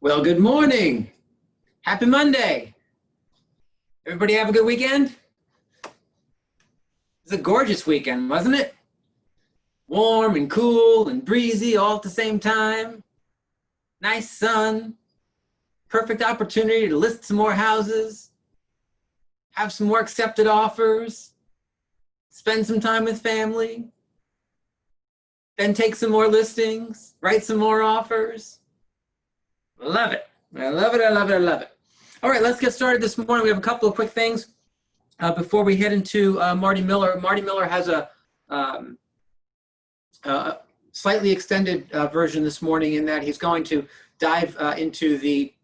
Well, good morning. Happy Monday. Everybody have a good weekend? It was a gorgeous weekend, wasn't it? Warm and cool and breezy all at the same time. Nice sun. Perfect opportunity to list some more houses, have some more accepted offers, spend some time with family, then take some more listings, write some more offers. Love it. I love it. I love it. I love it. All right, let's get started this morning. We have a couple of quick things before we head into Marty Miller. Marty Miller has a slightly extended version this morning in that he's going to dive into the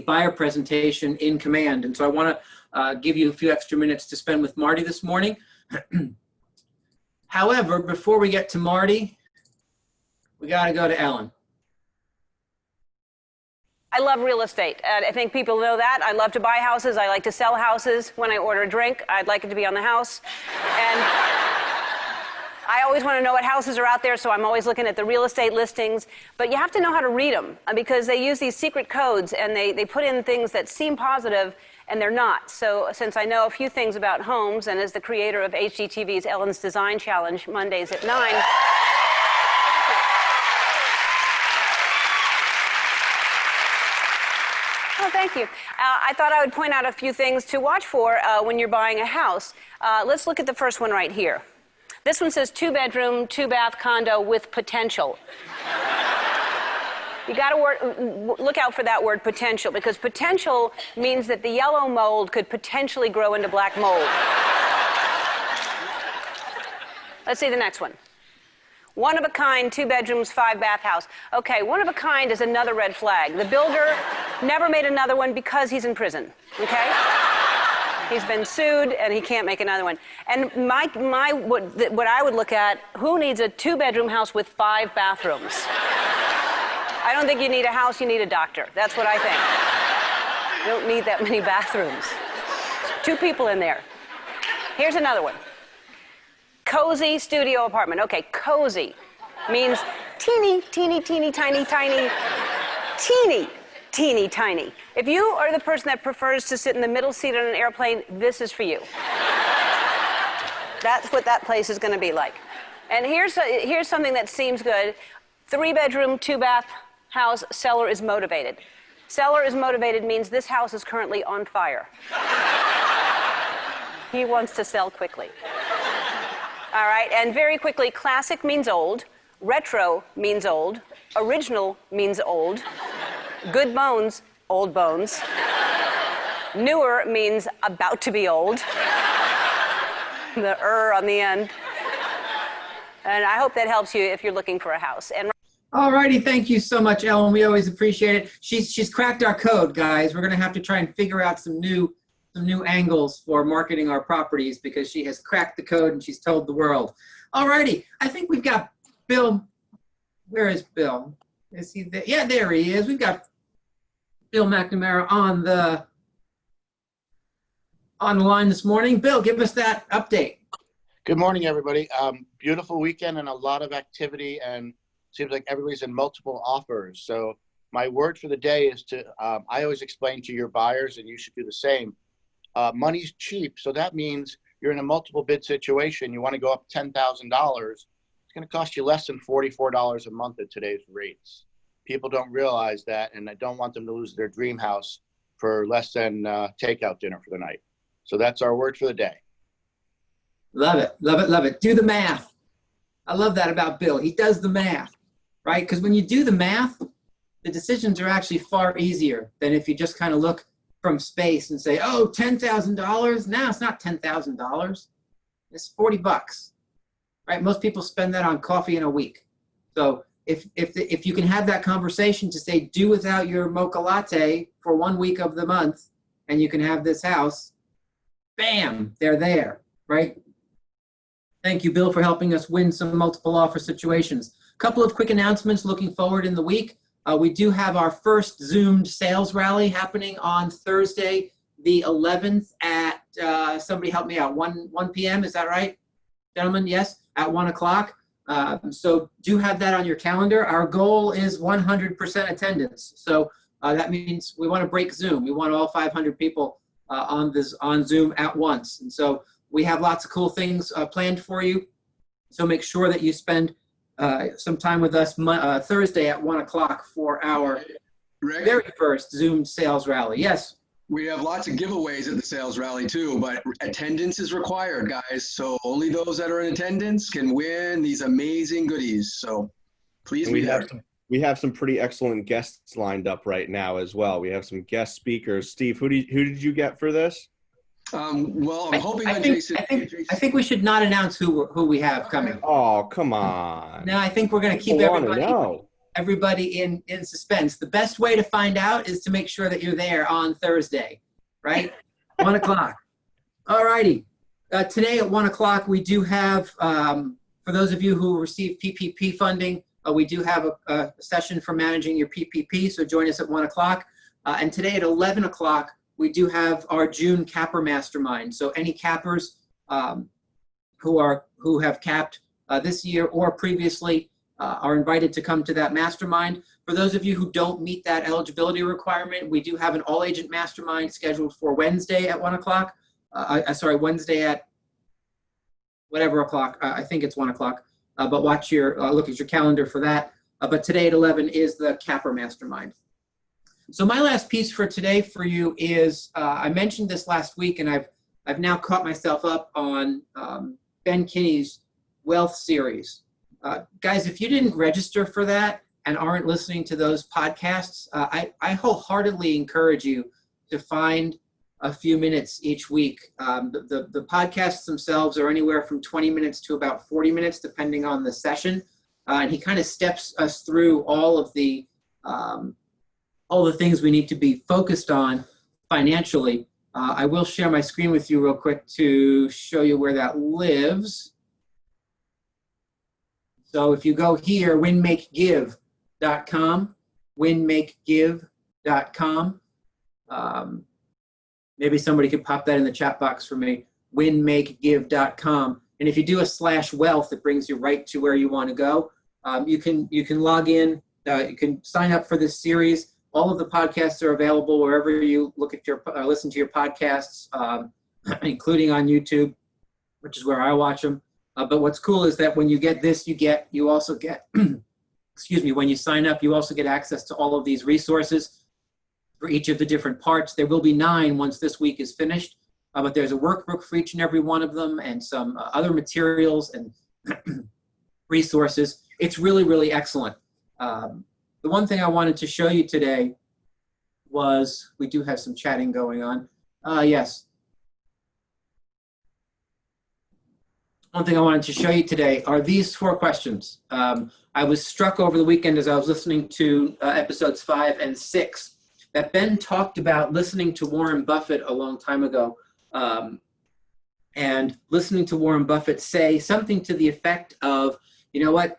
buyer presentation in Command. And so I want to give you a few extra minutes to spend with Marty this morning. However, before we get to Marty, we got to go to Ellen. I love real estate. I think people know that. I love to buy houses. I like to sell houses. When I order a drink, I'd like it to be on the house. And I always want to know what houses are out there, so I'm always looking at the real estate listings. But you have to know how to read them because they use these secret codes and they put in things that seem positive and they're not. So since I know a few things about homes and as the creator of HGTV's Ellen's Design Challenge, Mondays at 9, thank you. I thought I would point out a few things to watch for when you're buying a house. Let's look at the first one right here. This one says 2-bedroom, 2-bath condo with potential. You got to look out for that word potential because potential means that the yellow mold could potentially grow into black mold. Let's see the next one. One of a kind, 2 bedrooms, 5-bath house. Okay, one of a kind is another red flag. The builder never made another one because he's in prison, okay? He's been sued and he can't make another one. And what I would look at, who needs a 2-bedroom house with 5 bathrooms? I don't think you need a house, you need a doctor. That's what I think. You don't need that many bathrooms. 2 people in there. Here's another one. Cozy studio apartment. Okay, cozy means teeny, teeny, teeny, tiny, tiny, teeny, teeny, tiny. If you are the person that prefers to sit in the middle seat on an airplane, this is for you. That's what that place is going to be like. And here's something that seems good. 3-bedroom, 2-bath house, seller is motivated. Seller is motivated means this house is currently on fire. He wants to sell quickly. All right, and very quickly, classic means old, retro means old, original means old, good bones, old bones, newer means about to be old, the on the end. And I hope that helps you if you're looking for a house. And all righty, thank you so much, Ellen. We always appreciate it. She's cracked our code, guys. We're going to have to try and figure out some new angles for marketing our properties because she has cracked the code and she's told the world. All righty, I think we've got Bill. Where is Bill? Is he there? Yeah, there he is. We've got Bill McNamara on the line this morning. Bill, give us that update. Good morning, everybody. Beautiful weekend and a lot of activity, and seems like everybody's in multiple offers. So my word for the day is to, I always explain to your buyers, and you should do the same, money's cheap. So that means you're in a multiple bid situation. You want to go up $10,000. It's going to cost you less than $44 a month at today's rates. People don't realize that, and I don't want them to lose their dream house for less than takeout dinner for the night. So that's our word for the day. Love it, love it, love it. Do the math. I love that about Bill. He does the math, right? Because when you do the math, the decisions are actually far easier than if you just kind of look from space and say, oh, $10,000? No, it's not $10,000. It's 40 bucks, right? Most people spend that on coffee in a week. So if you can have that conversation to say, do without your mocha latte for 1 week of the month, and you can have this house, bam, they're there, right? Thank you, Bill, for helping us win some multiple offer situations. A couple of quick announcements looking forward in the week. We do have our first Zoomed sales rally happening on Thursday, the 11th at, somebody help me out, 1 p.m., is that right, gentlemen? Yes, at 1 o'clock. So do have that on your calendar. Our goal is 100% attendance. So that means we want to break Zoom. We want all 500 people on Zoom at once. And so we have lots of cool things planned for you. So make sure that you spend some time with us Thursday at 1 o'clock for our very first Zoom sales rally. Yes. We have lots of giveaways at the sales rally too, but attendance is required, guys. So only those that are in attendance can win these amazing goodies. So please be there. We have some pretty excellent guests lined up right now as well. We have some guest speakers. Steve, who did you get for this? Well, I'm hoping Jason. I think we should not announce who we have coming. Oh, come on. No, I think we're going to keep everybody in suspense. The best way to find out is to make sure that you're there on Thursday, right? 1 o'clock. All righty. Today at 1 o'clock, we do have, for those of you who receive PPP funding, we do have a session for managing your PPP, so join us at 1 o'clock. And today at 11 o'clock, we do have our June Capper Mastermind. So any cappers who have capped this year or previously are invited to come to that mastermind. For those of you who don't meet that eligibility requirement, we do have an all-agent mastermind scheduled for Wednesday at 1 o'clock. Wednesday at whatever o'clock. I think it's 1 o'clock. But watch look at your calendar for that. But today at 11 is the Capper Mastermind. So my last piece for today for you is, I mentioned this last week, and I've now caught myself up on Ben Kinney's Wealth Series. Guys, if you didn't register for that and aren't listening to those podcasts, I wholeheartedly encourage you to find a few minutes each week. The podcasts themselves are anywhere from 20 minutes to about 40 minutes, depending on the session. And he kind of steps us through all the things we need to be focused on financially. I will share my screen with you real quick to show you where that lives. So if you go here, winmakegive.com, winmakegive.com. Maybe somebody could pop that in the chat box for me, winmakegive.com. And if you do a /wealth, it brings you right to where you want to go. You can log in, you can sign up for this series. All of the podcasts are available wherever you look at listen to your podcasts, including on YouTube, which is where I watch them. But what's cool is that when you get this, you also get, excuse me, when you sign up, you also get access to all of these resources for each of the different parts. There will be 9 once this week is finished, but there's a workbook for each and every one of them and some other materials and resources. It's really, really excellent. The one thing I wanted to show you today was, we do have some chatting going on. Yes. One thing I wanted to show you today are these 4 questions. I was struck over the weekend as I was listening to episodes 5 and 6 that Ben talked about listening to Warren Buffett a long time ago, and listening to Warren Buffett say something to the effect of, you know what,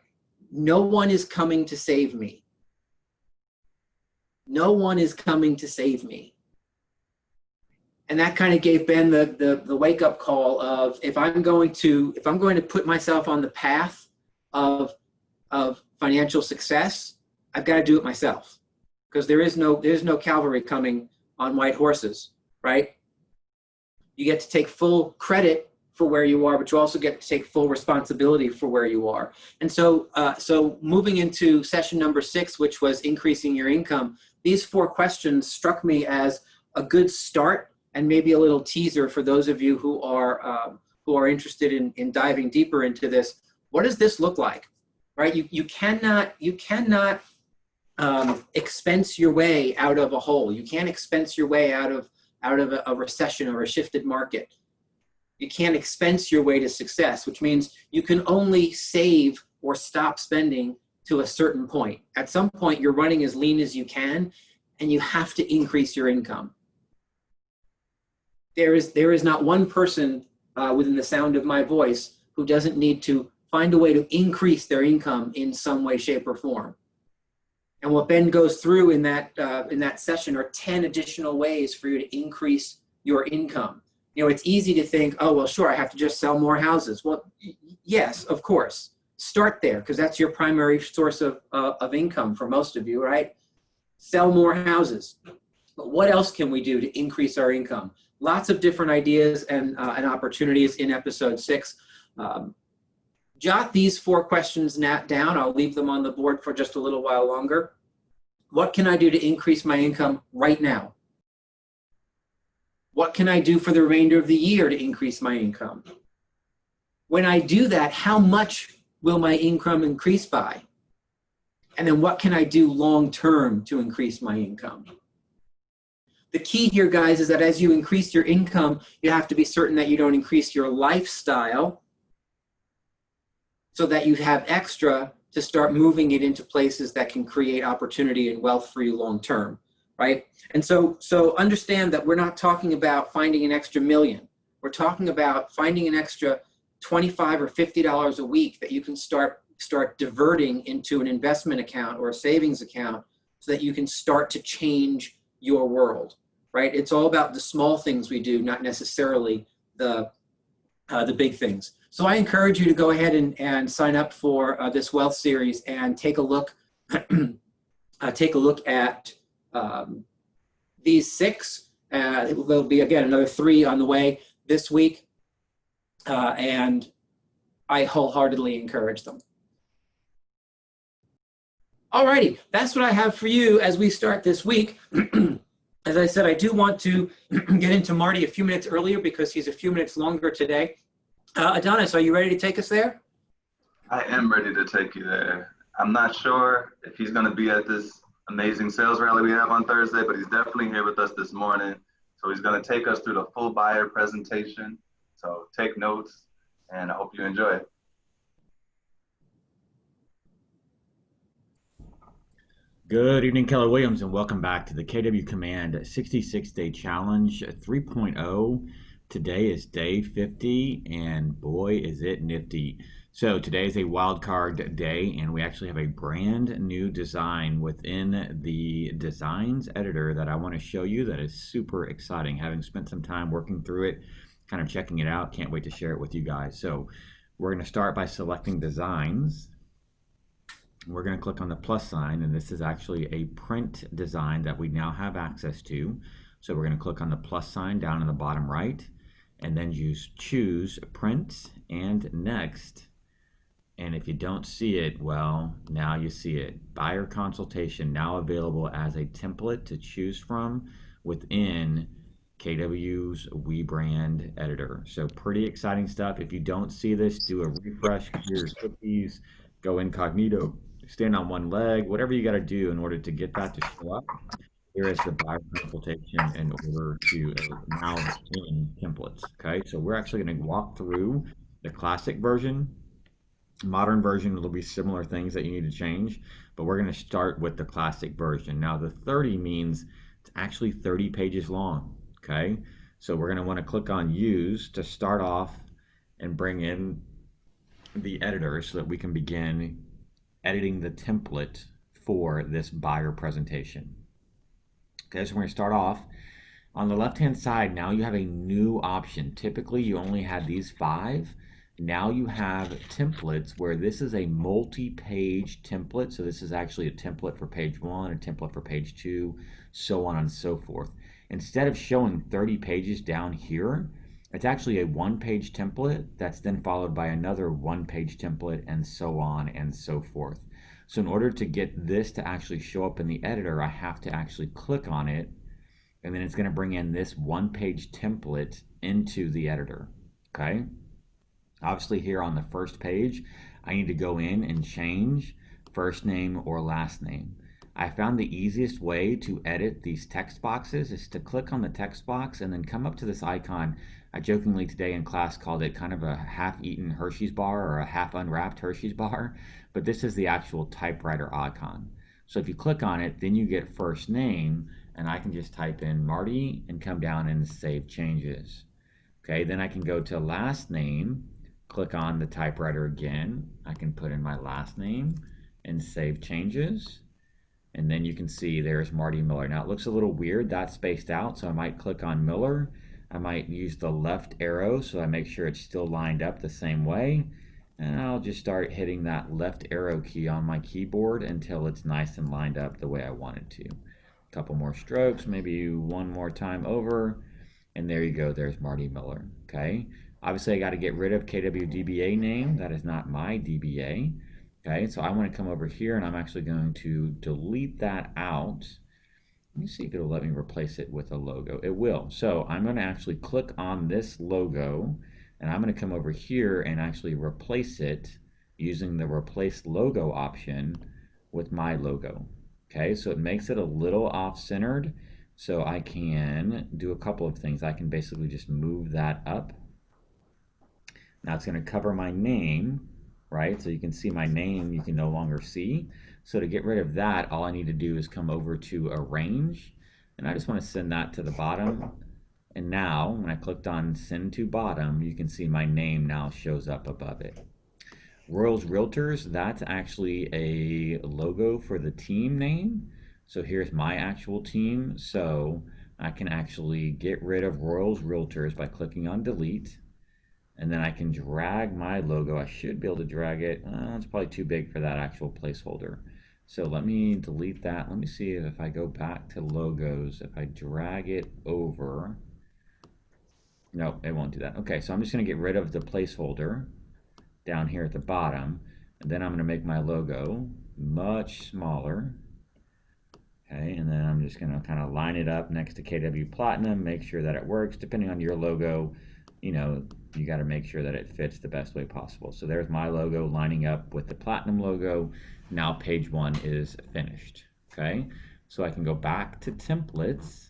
no one is coming to save me. No one is coming to save me. And that kind of gave Ben the wake-up call of, if I'm going to put myself on the path of financial success, I've got to do it myself, because there's no cavalry coming on white horses, right? You get to take full credit for where you are, but you also get to take full responsibility for where you are. And so moving into session number 6, which was increasing your income, these 4 questions struck me as a good start and maybe a little teaser for those of you who are interested in diving deeper into this. What does this look like, right? You cannot expense your way out of a hole. You can't expense your way out of a recession or a shifted market. You can't expense your way to success, which means you can only save or stop spending to a certain point. At some point, you're running as lean as you can, and you have to increase your income. There is not one person within the sound of my voice who doesn't need to find a way to increase their income in some way, shape, or form. And what Ben goes through in that session are 10 additional ways for you to increase your income. You know, it's easy to think, oh, well, sure, I have to just sell more houses. Well, yes, of course. start there because that's your primary source of income for most of you, right? Sell more houses. But what else can we do to increase our income? Lots of different ideas and opportunities in episode 6. Jot these 4 questions down. I'll leave them on the board for just a little while longer. What can I do to increase my income right now? What can I do for the remainder of the year to increase my income? When I do that, how much will my income increase by? And then what can I do long term to increase my income? The key here, guys, is that as you increase your income, you have to be certain that you don't increase your lifestyle so that you have extra to start moving it into places that can create opportunity and wealth for you long term, right? And so understand that we're not talking about finding an extra million. We're talking about finding an extra $25 or $50 a week that you can start diverting into an investment account or a savings account so that you can start to change your world, right? It's all about the small things we do, not necessarily the big things. So I encourage you to go ahead and sign up for this wealth series and take a look at these 6. There'll be, again, another 3 on the way this week. And I wholeheartedly encourage them. Alrighty, that's what I have for you as we start this week. As I said, I do want to get into Marty a few minutes earlier because he's a few minutes longer today. Adonis, are you ready to take us there? I am ready to take you there. I'm not sure if he's going to be at this amazing sales rally we have on Thursday, but he's definitely here with us this morning. So he's going to take us through the full buyer presentation. So take notes, and I hope you enjoy it. Good evening, Keller Williams, and welcome back to the KW Command 66-Day Challenge 3.0. Today is day 50, and boy, is it nifty. So today is a wild card day, and we actually have a brand new design within the designs editor that I want to show you that is super exciting. Having spent some time working through it, kind of checking it out, can't wait to share it with you guys. So we're going to start by selecting designs. We're going to click on the plus sign, and this is actually a print design that we now have access to. So we're going to click on the plus sign down in the bottom right, and then choose print and next. And if you don't see it, well, now you see it. Buyer consultation now available as a template to choose from within KW's WeBrand editor. So pretty exciting stuff. If you don't see this, do a refresh, clear your cookies, go incognito, stand on one leg, whatever you got to do in order to get that to show up. Here is the buyer consultation in order to now in templates. Okay, so we're actually going to walk through the classic version. Modern version will be similar things that you need to change, but we're going to start with the classic version. Now the 30 means it's actually 30 pages long. Okay, so we're going to want to click on use to start off and bring in the editor so that we can begin editing the template for this buyer presentation. Okay, so we're going to start off on the left hand side. Now you have a new option. Typically you only had these 5. Now you have templates where this is a multi-page template. So this is actually a template for page 1, a template for page 2, so on and so forth. Instead of showing 30 pages down here, it's actually a 1-page template that's then followed by another 1-page template, and so on and so forth. So in order to get this to actually show up in the editor, I have to actually click on it, and then it's going to bring in this 1-page template into the editor. Okay. Obviously here on the first page, I need to go in and change first name or last name. I found the easiest way to edit these text boxes is to click on the text box and then come up to this icon. I jokingly today in class called it kind of a half-eaten Hershey's bar or a half-unwrapped Hershey's bar, but this is the actual typewriter icon. So if you click on it, then you get first name, and I can just type in Marty and come down and save changes. Okay, then I can go to last name, click on the typewriter again. I can put in my last name and save changes. And then you can see there's Marty Miller. Now it looks a little weird, that's spaced out, so I might click on Miller. I might use the left arrow so I make sure it's still lined up the same way. And I'll just start hitting that left arrow key on my keyboard until it's nice and lined up the way I want it to. A couple more strokes, maybe one more time over, and there you go, there's Marty Miller, okay? Obviously I gotta get rid of KWDBA name, that is not my DBA, okay? So I wanna come over here and I'm actually going to delete that out. Let me see if it'll let me replace it with a logo. It will. So I'm gonna actually click on this logo and I'm going to come over here and actually replace it using the replace logo option with my logo. Okay, so it makes it a little off-centered, so I can do a couple of things. I can basically just move that up. Now it's going to cover my name, right? So you can see my name, you can no longer see. So to get rid of that, all I need to do is come over to Arrange, and I just want to send that to the bottom. And now, when I clicked on Send to Bottom, you can see my name now shows up above it. Royals Realtors, that's actually a logo for the team name. So here's my actual team. So I can actually get rid of Royals Realtors by clicking on Delete. And then I can drag my logo. I should be able to drag it. It's probably too big for that actual placeholder. So let me delete that. Let me see if I go back to logos, if I drag it over. No, it won't do that. Okay, so I'm just going to get rid of the placeholder down here at the bottom, and then I'm going to make my logo much smaller. Okay, and then I'm just going to kind of line it up next to KW Platinum, make sure that it works. Depending on your logo, you know, you got to make sure that it fits the best way possible. So there's my logo lining up with the Platinum logo. Now page 1 is finished. Okay, so I can go back to templates.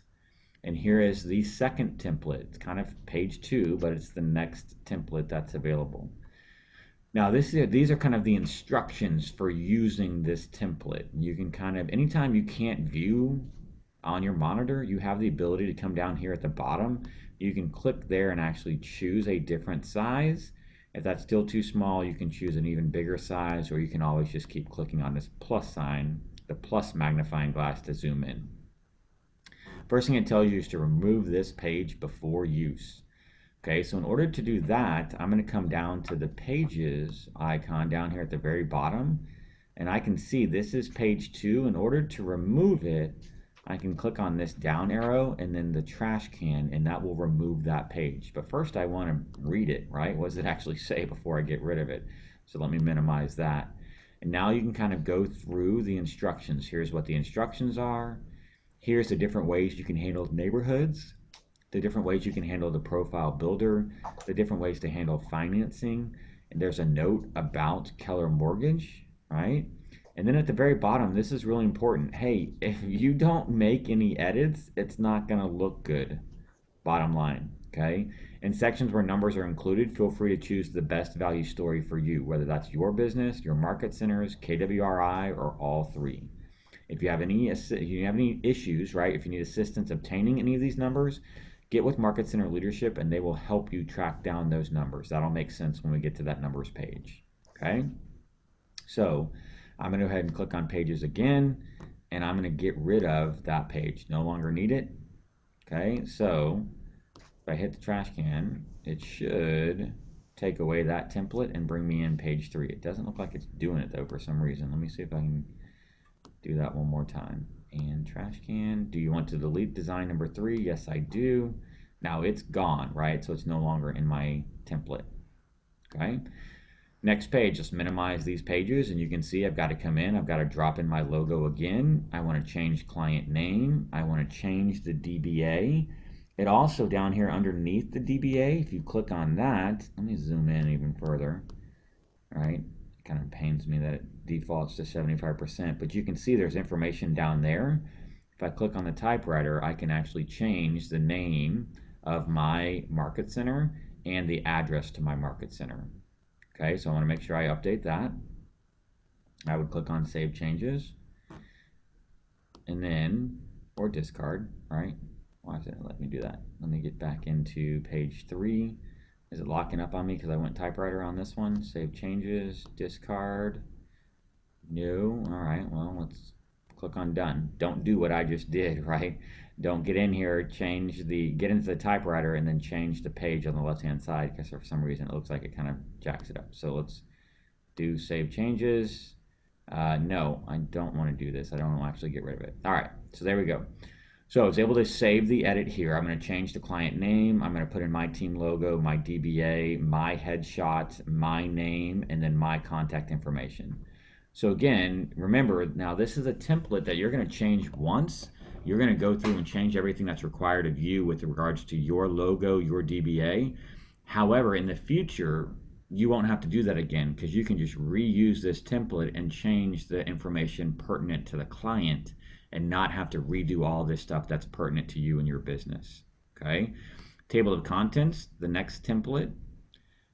And here is the second template. It's kind of page 2, but it's the next template that's available. Now these are kind of the instructions for using this template. You can kind of, anytime you can't view on your monitor, you have the ability to come down here at the bottom. You can click there and actually choose a different size. If that's still too small, you can choose an even bigger size, or you can always just keep clicking on this plus sign, the plus magnifying glass, to zoom in. First thing it tells you is to remove this page before use. Okay, so in order to do that, I'm going to come down to the pages icon down here at the very bottom, and I can see this is page 2. In order to remove it, I can click on this down arrow and then the trash can, and that will remove that page. But first I want to read it, right? What does it actually say before I get rid of it? So let me minimize that. And now you can kind of go through the instructions. Here's what the instructions are. Here's the different ways you can handle neighborhoods, the different ways you can handle the profile builder, the different ways to handle financing. And there's a note about Keller Mortgage, right? And then at the very bottom, this is really important. Hey, if you don't make any edits, it's not gonna look good, bottom line, okay? In sections where numbers are included, feel free to choose the best value story for you, whether that's your business, your market centers, KWRI, or all 3. If you have any issues, right, if you need assistance obtaining any of these numbers, get with Market Center leadership and they will help you track down those numbers. That'll make sense when we get to that numbers page, okay? So I'm going to go ahead and click on pages again, and I'm going to get rid of that page. No longer need it, okay? So if I hit the trash can, it should take away that template and bring me in page 3. It doesn't look like it's doing it though for some reason. Let me see if I can do that one more time. And trash can, do you want to delete design number 3? Yes, I do. Now it's gone, right? So it's no longer in my template, okay? Next page, just minimize these pages and you can see I've got to come in, I've got to drop in my logo again. I want to change client name. I want to change the DBA. It also down here underneath the DBA, if you click on that, let me zoom in even further, right? It kind of pains me that it defaults to 75%, but you can see there's information down there. If I click on the typewriter, I can actually change the name of my market center and the address to my market center. Okay, so I want to make sure I update that. I would click on Save Changes, and then, or discard, right? Why is it let me do that? Let me get back into page 3. Is it locking up on me because I went typewriter on this one? Save Changes, discard. No, all right, well, let's click on Done. Don't do what I just did, right? Don't get in here, get into the typewriter and then change the page on the left-hand side because for some reason it looks like it kind of jacks it up. So let's Do save changes. No, I don't want to do this. I don't want to actually get rid of it. All right, so there we go. So I was able to save the edit here. I'm going to change the client name. I'm going to put in my team logo, my DBA, my headshot, my name, and then my contact information. So again, remember, now this is a template that you're going to change once. You're going to go through and change everything that's required of you with regards to your logo, your DBA. However, in the future, you won't have to do that again because you can just reuse this template and change the information pertinent to the client and not have to redo all this stuff that's pertinent to you and your business. Okay. Table of contents, the next template,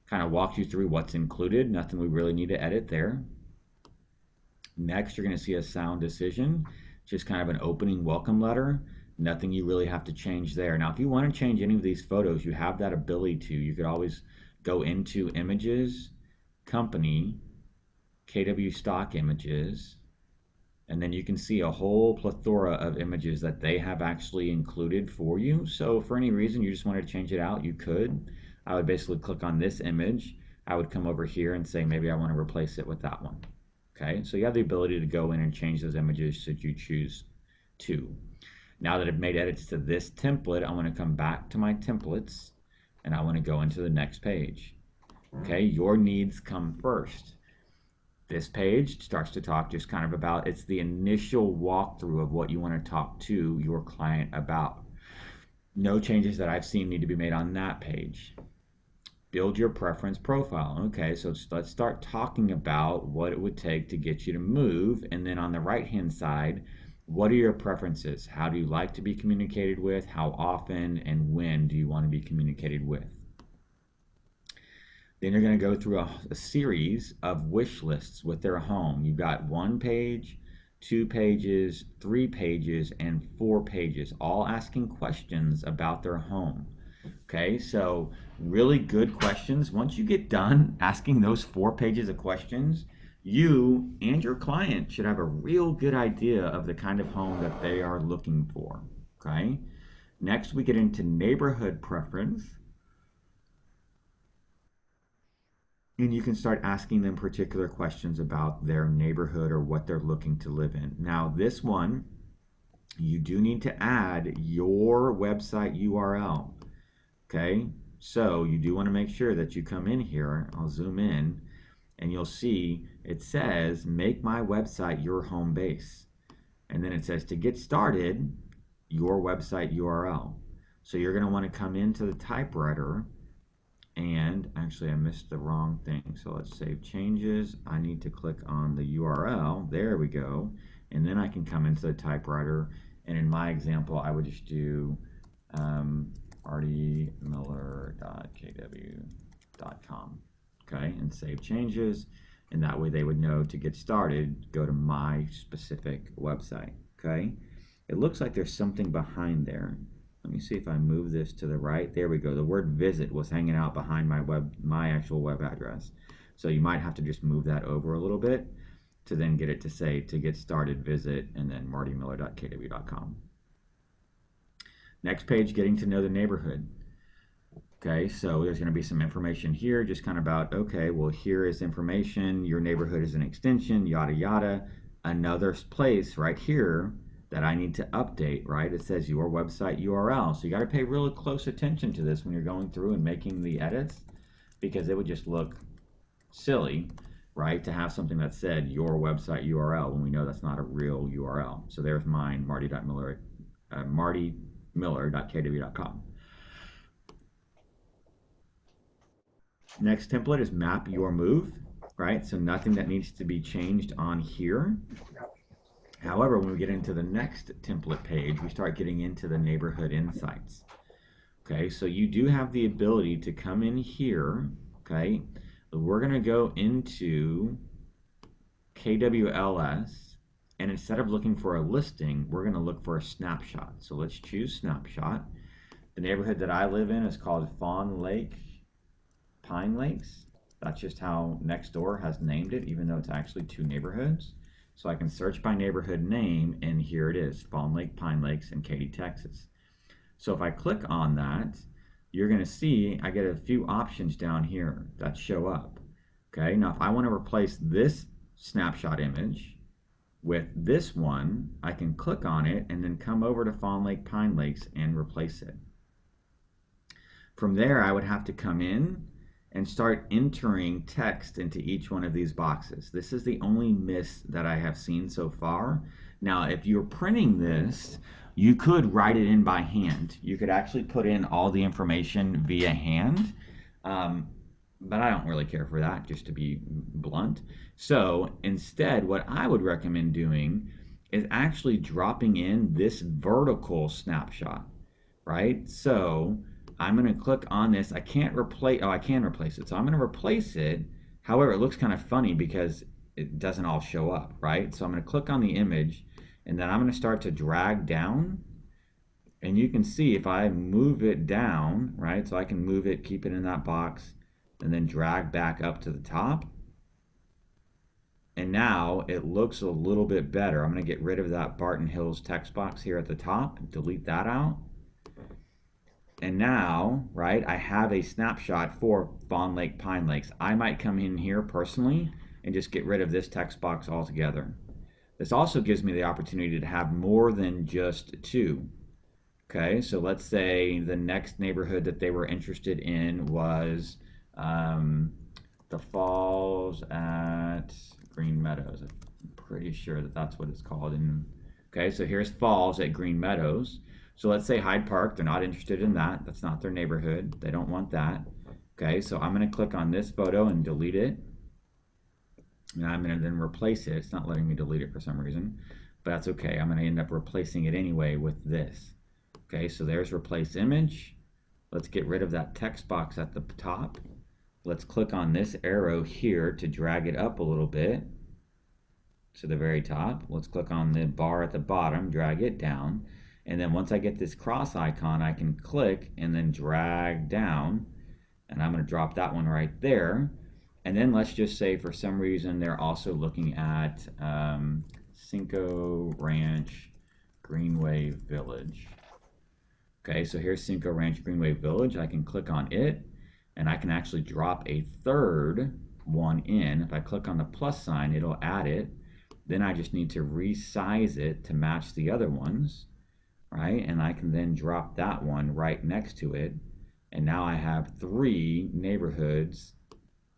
kind of walks you through what's included. Nothing we really need to edit there. Next, you're going to see a sound decision, just kind of an opening welcome letter. Nothing you really have to change there. Now, if you want to change any of these photos, you have that ability to. You could always go into images, company, KW stock images, and then you can see a whole plethora of images that they have actually included for you. So for any reason you just wanted to change it out, you could. I would basically click on this image. I would come over here and say, maybe I want to replace it with that one. Okay, so you have the ability to go in and change those images should you choose to. Now that I've made edits to this template, I want to come back to my templates and I want to go into the next page. Okay, your needs come first. This page starts to talk just kind of about, it's the initial walkthrough of what you want to talk to your client about. No changes that I've seen need to be made on that page. Build your preference profile. Okay, so let's start talking about what it would take to get you to move. And then on the right-hand side, what are your preferences? How do you like to be communicated with? How often and when do you want to be communicated with? Then you're going to go through a series of wish lists with their home. You've got 1 page, 2 pages, 3 pages, and 4 pages, all asking questions about their home. Okay, so really good questions. Once you get done asking those 4 pages of questions, you and your client should have a real good idea of the kind of home that they are looking for. Okay, next we get into neighborhood preference. And you can start asking them particular questions about their neighborhood or what they're looking to live in. Now, this one, you do need to add your website URL. Okay, so you do want to make sure that you come in here. I'll zoom in and you'll see it says, make my website your home base. And then it says to get started, your website URL. So you're going to want to come into the typewriter. And actually I missed the wrong thing, so let's save changes. I need to click on the URL, there we go, and then I can come into the typewriter, and in my example I would just do martymiller.kw.com, okay, and save changes, and that way they would know to get started, go to my specific website. Okay, it looks like there's something behind there. Let me see if I move this to the right. There we go. The word visit was hanging out behind my actual web address. So you might have to just move that over a little bit to then get it to say to get started visit and then martymiller.kw.com. Next page, getting to know the neighborhood. Okay, so there's going to be some information here just kind of about, okay, well, here is information. Your neighborhood is an extension, yada, yada. Another place right here that I need to update, right? It says your website URL. So you got to pay really close attention to this when you're going through and making the edits, because it would just look silly, right, to have something that said your website URL when we know that's not a real URL. So there's mine, martymiller.kw.com. Next template is map your move, right? So nothing that needs to be changed on here. However, when we get into the next template page, we start getting into the neighborhood insights. Okay, so you do have the ability to come in here, okay? We're gonna go into KWLS, and instead of looking for a listing, we're gonna look for a snapshot. So let's choose snapshot. The neighborhood that I live in is called Fawn Lake, Pine Lakes. That's just how Nextdoor has named it, even though it's actually 2 neighborhoods. So I can search by neighborhood name, and here it is, Fawn Lake, Pine Lakes, and Katy, Texas. So if I click on that, you're going to see I get a few options down here that show up. Okay, now if I want to replace this snapshot image with this one, I can click on it and then come over to Fawn Lake Pine Lakes and replace it. From there, I would have to come in and start entering text into each one of these boxes. This is the only miss that I have seen so far. Now, if you're printing this, you could write it in by hand. You could actually put in all the information via hand, but I don't really care for that, just to be blunt. So instead, what I would recommend doing is actually dropping in this vertical snapshot, right? So I'm going to click on this. I can't replace, oh, I can replace it. So I'm going to replace it. However, it looks kind of funny because it doesn't all show up, right? So I'm going to click on the image, and then I'm going to start to drag down. And you can see if I move it down, right? So I can move it, keep it in that box, and then drag back up to the top. And now it looks a little bit better. I'm going to get rid of that Barton Hills text box here at the top, delete that out. And now, right, I have a snapshot for Fawn Lake Pine Lakes. I might come in here personally and just get rid of this text box altogether. This also gives me the opportunity to have more than just two. Okay, so let's say the next neighborhood that they were interested in was the Falls at Green Meadows. I'm pretty sure that that's what it's called. Okay, so here's Falls at Green Meadows. So let's say Hyde Park, they're not interested in that. That's not their neighborhood. They don't want that. Okay, so I'm going to click on this photo and delete it. And I'm going to then replace it. It's not letting me delete it for some reason, but that's okay. I'm going to end up replacing it anyway with this. Okay, so there's replace image. Let's get rid of that text box at the top. Let's click on this arrow here to drag it up a little bit to the very top. Let's click on the bar at the bottom, drag it down. And then once I get this cross icon, I can click and then drag down. And I'm going to drop that one right there. And then let's just say for some reason they're also looking at Cinco Ranch Greenway Village. Okay, so here's Cinco Ranch Greenway Village. I can click on it, and I can actually drop a third one in. If I click on the plus sign, it'll add it. Then I just need to resize it to match the other ones, right? And I can then drop that one right next to it. And now I have 3 neighborhoods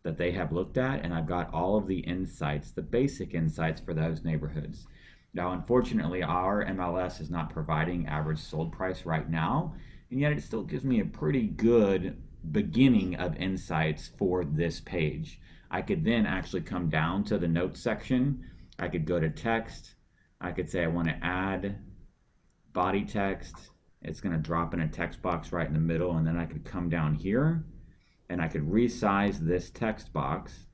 that they have looked at, and I've got all of the insights, the basic insights for those neighborhoods. Now, unfortunately, our MLS is not providing average sold price right now, and yet it still gives me a pretty good beginning of insights for this page. I could then actually come down to the notes section. I could go to text. I could say I want to add body text. It's going to drop in a text box right in the middle, and then I could come down here and I could resize this text box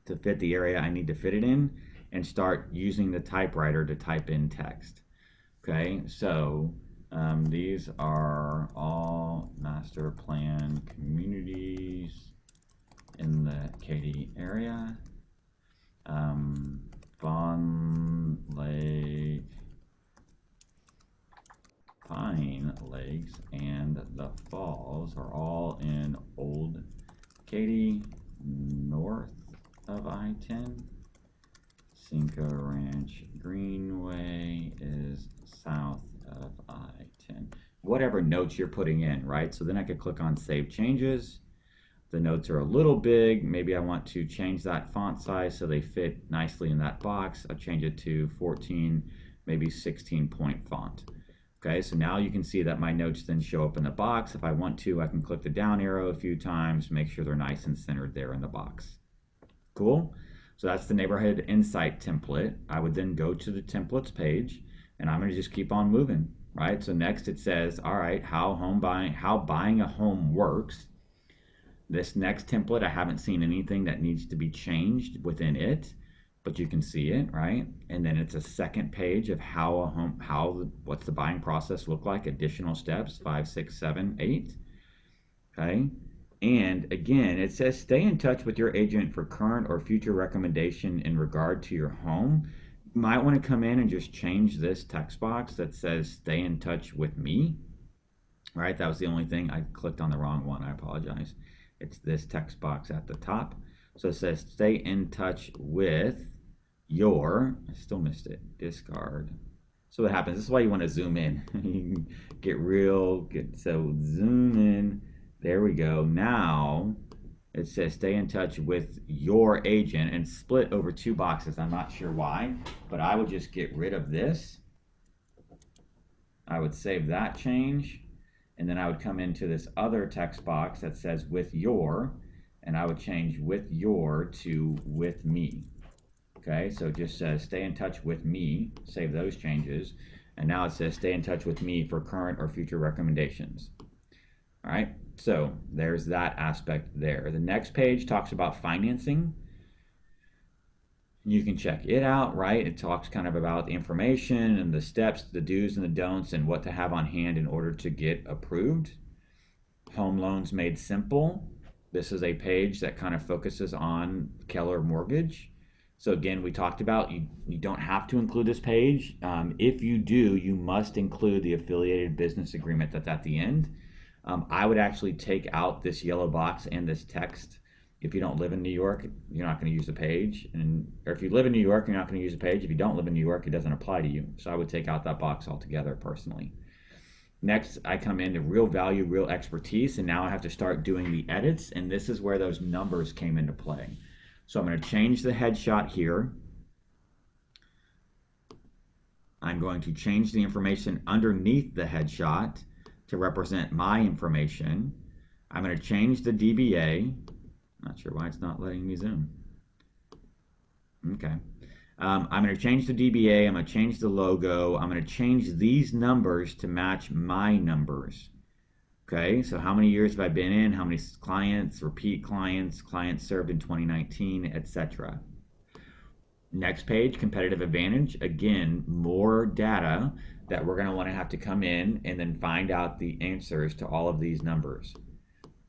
to fit the area I need to fit it in and start using the typewriter to type in text. Okay, so these are all master plan communities in the Katy area. Fawn Lake, Pine Lakes, and the Falls are all in Old Katy, north of I-10. Cinco Ranch Greenway is south of I-10. Whatever notes you're putting in, right? So then I could click on Save Changes. The notes are a little big. Maybe I want to change that font size so they fit nicely in that box. I'll change it to 14, maybe 16 point font. Okay, so now you can see that my notes then show up in the box. If I want to, I can click the down arrow a few times, make sure they're nice and centered there in the box. Cool? So that's the neighborhood insight template. I would then go to the templates page, and I'm going to just keep on moving, right? So next it says, all right, how buying a home works. This next template, I haven't seen anything that needs to be changed within it, but you can see it, right? And then it's a second page of what's the buying process look like, additional steps, 5, 6, 7, 8, okay? And again, it says stay in touch with your agent for current or future recommendation in regard to your home. You might want to come in and just change this text box that says stay in touch with me, right? That was the only thing. I clicked on the wrong one, I apologize. It's this text box at the top. So it says stay in touch with your, I still missed it, discard. So what happens, this is why you want to zoom in. You can get so zoom in, there we go. Now it says stay in touch with your agent and split over 2 boxes. I'm not sure why, but I would just get rid of this. I would save that change, and then I would come into this other text box that says with your, and I would change with your to with me. Okay, so it just says stay in touch with me, save those changes, and now it says stay in touch with me for current or future recommendations. All right, so there's that aspect there. The next page talks about financing. You can check it out, right? It talks kind of about the information and the steps, the do's and the don'ts, and what to have on hand in order to get approved. Home loans made simple. This is a page that kind of focuses on Keller Mortgage. So again, we talked about you don't have to include this page. If you do, you must include the affiliated business agreement that's at the end. I would actually take out this yellow box and this text. If you don't live in New York, you're not going to use the page. Or if you live in New York, you're not going to use the page. If you don't live in New York, it doesn't apply to you. So I would take out that box altogether personally. Next, I come into real value, real expertise, and now I have to start doing the edits, and this is where those numbers came into play. So I'm going to change the headshot here. I'm going to change the information underneath the headshot to represent my information. I'm going to change the DBA. Not sure why it's not letting me zoom. Okay. I'm going to change the DBA. I'm going to change the logo. I'm going to change these numbers to match my numbers. Okay, so how many years have I been in? How many clients, repeat clients, clients served in 2019, etc. Next page, competitive advantage. Again, more data that we're going to want to have to come in and then find out the answers to all of these numbers.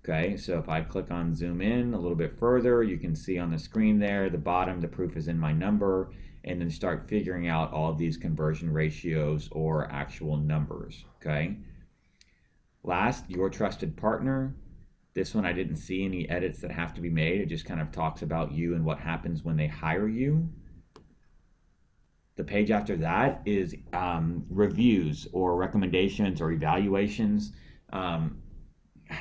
Okay, so if I click on zoom in a little bit further, you can see on the screen there, the bottom, the proof is in my number, and then start figuring out all of these conversion ratios or actual numbers, okay? Last, your trusted partner. This one I didn't see any edits that have to be made. It just kind of talks about you and what happens when they hire you. The page after that is reviews or recommendations or evaluations.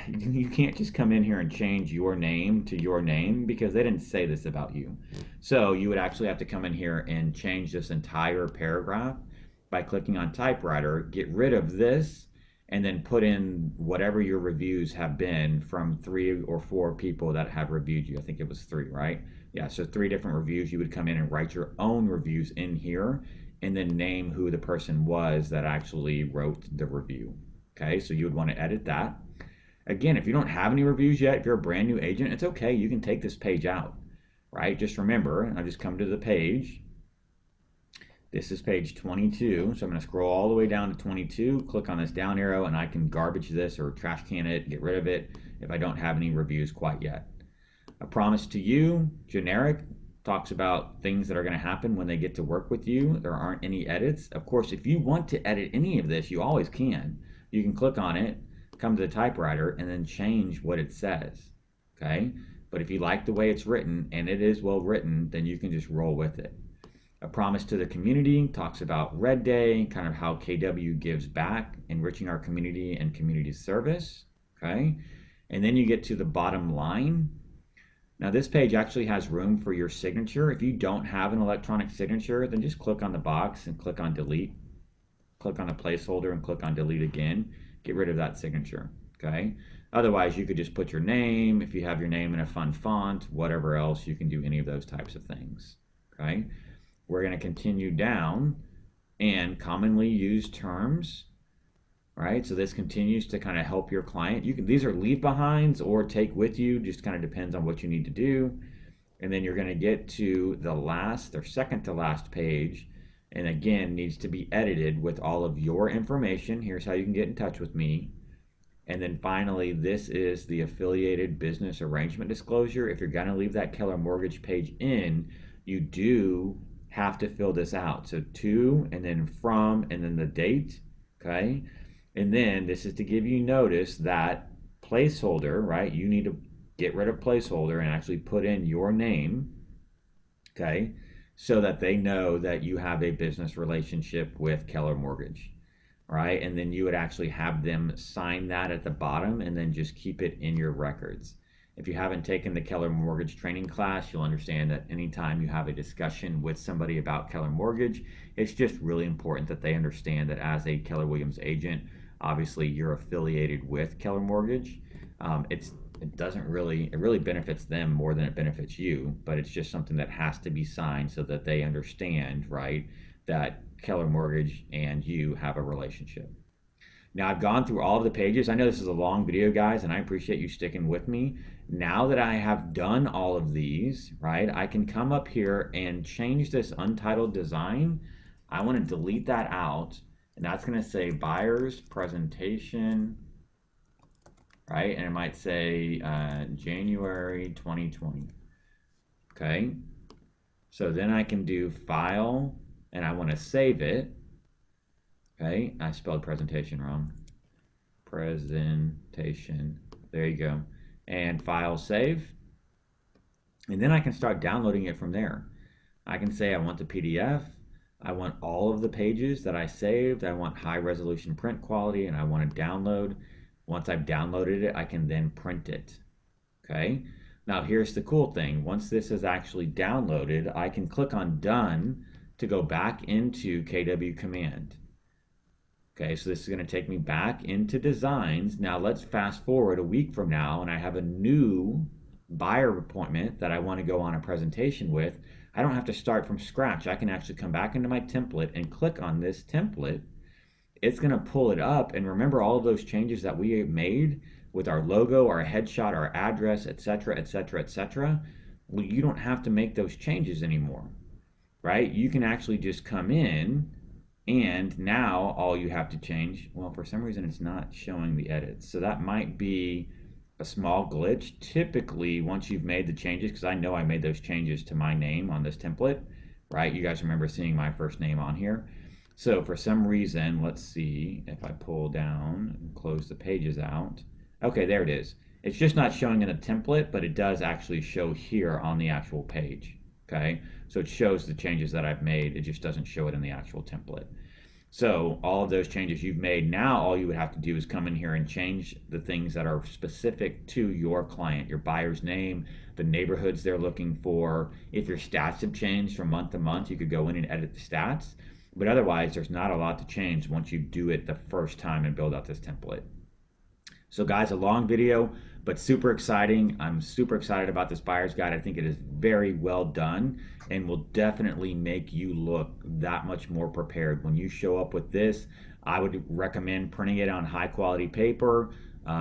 You can't just come in here and change your name to your name because they didn't say this about you. So you would actually have to come in here and change this entire paragraph by clicking on typewriter, get rid of this, and then put in whatever your reviews have been from 3 or 4 people that have reviewed you. I think it was 3, right? Yeah, so 3 different reviews. You would come in and write your own reviews in here and then name who the person was that actually wrote the review. Okay, so you would want to edit that. Again, if you don't have any reviews yet, if you're a brand new agent, it's okay. You can take this page out, right? Just remember, I just come to the page. This is page 22, so I'm going to scroll all the way down to 22, click on this down arrow, and I can garbage this or trash can it, get rid of it if I don't have any reviews quite yet. A promise to you, generic, talks about things that are going to happen when they get to work with you. There aren't any edits. Of course, if you want to edit any of this, you always can. You can click on it, come to the typewriter, and then change what it says, okay? But if you like the way it's written, and it is well written, then you can just roll with it. A promise to the community talks about Red Day, kind of how KW gives back, enriching our community and community service, okay? And then you get to the bottom line. Now this page actually has room for your signature. If you don't have an electronic signature, then just click on the box and click on delete. Click on the placeholder and click on delete again. Get rid of that signature, okay? Otherwise, you could just put your name. If you have your name in a fun font, whatever else, you can do any of those types of things, okay? We're going to continue down and commonly used terms, right? So this continues to kind of help your client. These are leave behinds or take with you, just kind of depends on what you need to do. And then you're going to get to the last or second to last page, and again needs to be edited with all of your information. Here's how you can get in touch with me. And then finally, this is the affiliated business arrangement disclosure. If you're going to leave that Keller Mortgage page in, you do have to fill this out. So to, and then from, and then the date, okay? And then this is to give you notice that placeholder, right? You need to get rid of placeholder and actually put in your name, okay, so that they know that you have a business relationship with Keller Mortgage, right? And then you would actually have them sign that at the bottom and then just keep it in your records. If you haven't taken the Keller Mortgage training class, you'll understand that anytime you have a discussion with somebody about Keller Mortgage, it's just really important that they understand that as a Keller Williams agent, obviously you're affiliated with Keller Mortgage. It really benefits them more than it benefits you, but it's just something that has to be signed so that they understand, right, that Keller Mortgage and you have a relationship. Now, I've gone through all of the pages. I know this is a long video, guys, and I appreciate you sticking with me. Now that I have done all of these, right, I can come up here and change this untitled design. I want to delete that out, and that's going to say buyer's presentation, right? And it might say January 2020. Okay. So then I can do file, and I want to save it. Okay, I spelled presentation wrong. Presentation, there you go. And file save. And then I can start downloading it from there. I can say I want the PDF. I want all of the pages that I saved. I want high resolution print quality, and I want to download. Once I've downloaded it, I can then print it. Okay, now here's the cool thing. Once this is actually downloaded, I can click on done to go back into KW Command. Okay, so this is going to take me back into designs. Now let's fast forward a week from now, and I have a new buyer appointment that I want to go on a presentation with. I don't have to start from scratch. I can actually come back into my template and click on this template. It's going to pull it up, and remember all of those changes that we made with our logo, our headshot, our address, etc., etc., etc. Well, you don't have to make those changes anymore, right? You can actually just come in, and now all you have to change, well, for some reason it's not showing the edits. So that might be a small glitch. Typically, once you've made the changes, because I know I made those changes to my name on this template, right? You guys remember seeing my first name on here. So for some reason, let's see if I pull down and close the pages out. Okay, there it is. It's just not showing in the template, but it does actually show here on the actual page. Okay, so it shows the changes that I've made. It just doesn't show it in the actual template. So all of those changes you've made, now all you would have to do is come in here and change the things that are specific to your client, your buyer's name, the neighborhoods they're looking for. If your stats have changed from month to month, you could go in and edit the stats. But otherwise, there's not a lot to change once you do it the first time and build out this template. So guys, a long video, but super exciting. I'm super excited about this buyer's guide. I think it is very well done and will definitely make you look that much more prepared. When you show up with this, I would recommend printing it on high quality paper.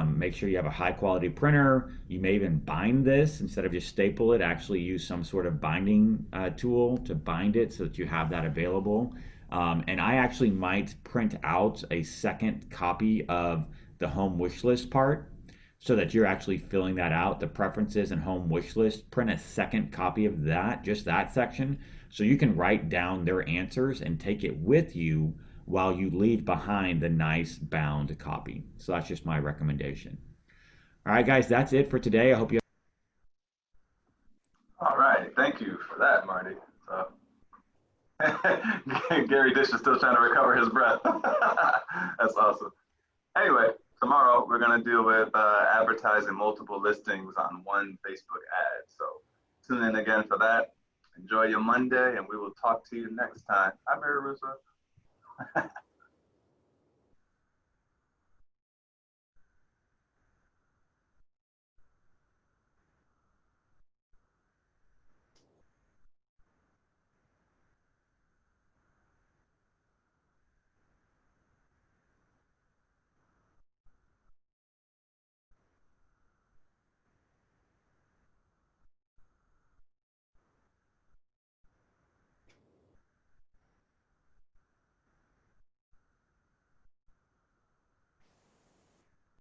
Make sure you have a high quality printer. You may even bind this instead of just staple it. Actually use some sort of binding tool to bind it so that you have that available. And I actually might print out a second copy of the home wish list part so that you're actually filling that out, the preferences and home wish list. Print a second copy of that, just that section, so you can write down their answers and take it with you while you leave behind the nice bound copy. So that's just my recommendation. All right, guys, that's it for today. I hope you. All right, thank you for that, Marty. So, Gary Dish is still trying to recover his breath. That's awesome. Anyway, tomorrow we're going to deal with advertising multiple listings on one Facebook ad. So tune in again for that. Enjoy your Monday, and we will talk to you next time. Hi, Mary Russo.